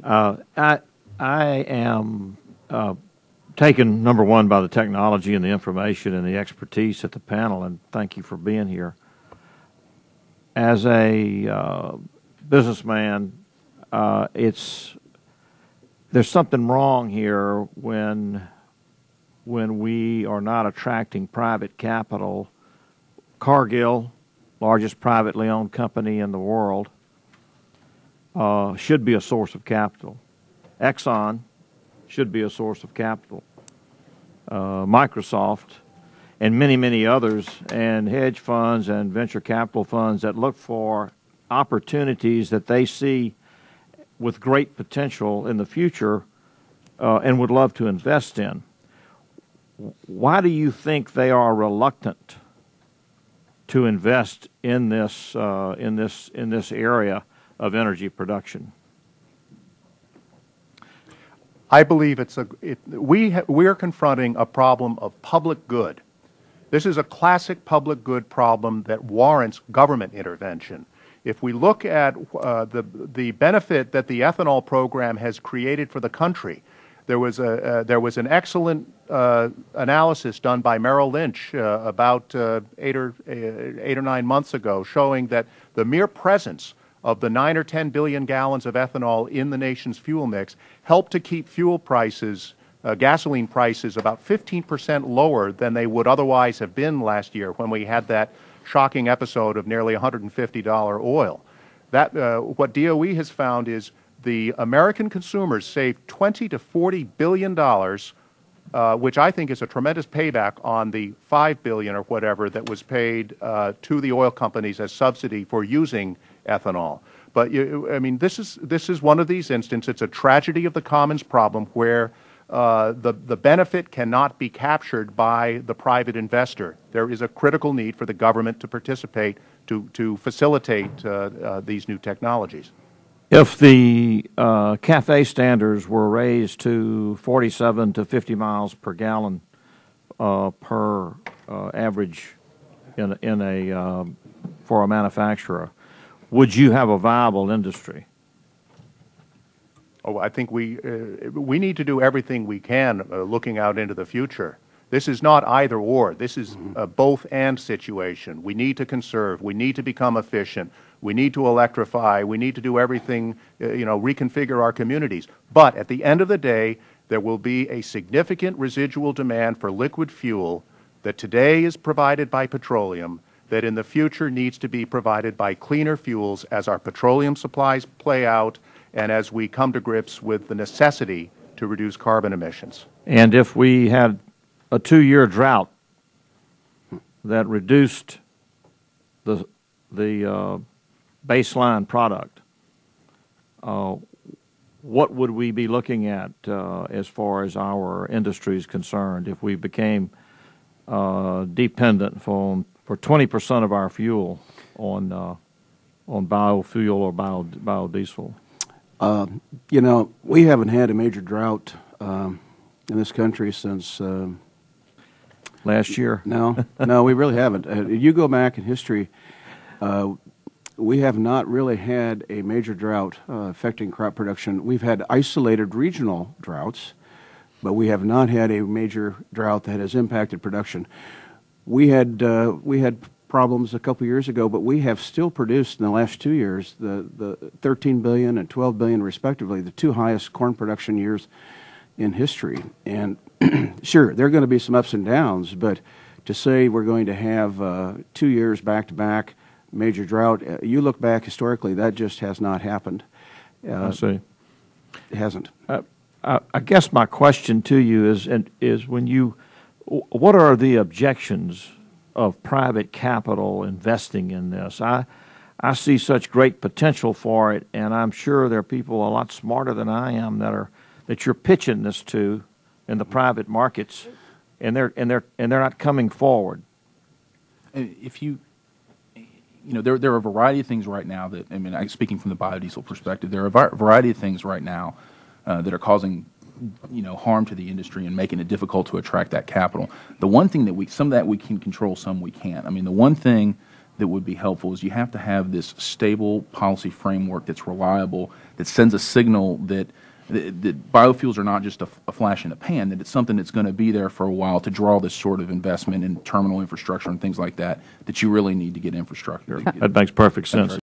I am taken, number one, by the technology and the information and the expertise at the panel, and thank you for being here. As a businessman, there's something wrong here when we are not attracting private capital. Cargill, largest privately owned company in the world, should be a source of capital. Exxon should be a source of capital. Microsoft and many, many others, and hedge funds and venture capital funds that look for opportunities that they see with great potential in the future and would love to invest in. Why do you think they are reluctant to invest in this area of energy production? I believe we are confronting a problem of public good. This is a classic public good problem that warrants government intervention. If we look at the benefit that the ethanol program has created for the country, there was an excellent analysis done by Merrill Lynch about 8 or 9 months ago, showing that the mere presence of the 9 or 10 billion gallons of ethanol in the nation's fuel mix helped to keep fuel prices, gasoline prices, about 15% lower than they would otherwise have been last year when we had that shocking episode of nearly $150 oil. What DOE has found is the American consumers saved $20 to $40 billion, which I think is a tremendous payback on the $5 billion or whatever that was paid to the oil companies as subsidy for using ethanol. But I mean, this is one of these instances. It's a tragedy of the commons problem where the benefit cannot be captured by the private investor. There is a critical need for the government to participate to facilitate these new technologies. If the CAFE standards were raised to 47 to 50 miles per gallon per average for a manufacturer, would you have a viable industry? Oh, I think we need to do everything we can looking out into the future. This is not either or. This is a both and situation. We need to conserve. We need to become efficient. We need to electrify. We need to do everything, reconfigure our communities. But at the end of the day, there will be a significant residual demand for liquid fuel that today is provided by petroleum, that in the future needs to be provided by cleaner fuels as our petroleum supplies play out and as we come to grips with the necessity to reduce carbon emissions. And if we had a 2-year drought that reduced the baseline product, what would we be looking at as far as our industry is concerned if we became dependent for 20% of our fuel on biofuel or biodiesel? We haven't had a major drought in this country since last year. No, we really haven't. You go back in history, we have not really had a major drought affecting crop production. We've had isolated regional droughts, but we have not had a major drought that has impacted production. We had problems a couple years ago, but we have still produced in the last 2 years the 13 billion and 12 billion respectively, the two highest corn production years in history. And sure, there are going to be some ups and downs, but to say we're going to have 2 years back-to-back major drought, you look back historically, that just has not happened. I see. It hasn't. I guess my question to you is what are the objections of private capital investing in this? I see such great potential for it, and I'm sure there are people a lot smarter than I am that you're pitching this to in the private markets, and they're not coming forward. If there are a variety of things right now that, speaking from the biodiesel perspective, there are a variety of things right now that are causing harm to the industry and making it difficult to attract that capital. The one thing some of that we can control, some we can't. The one thing that would be helpful is you have to have this stable policy framework that's reliable, that sends a signal that biofuels are not just a flash in the pan, that it's something that's going to be there for a while to draw this sort of investment in terminal infrastructure and things like that, that you really need to get infrastructure. That makes perfect sense.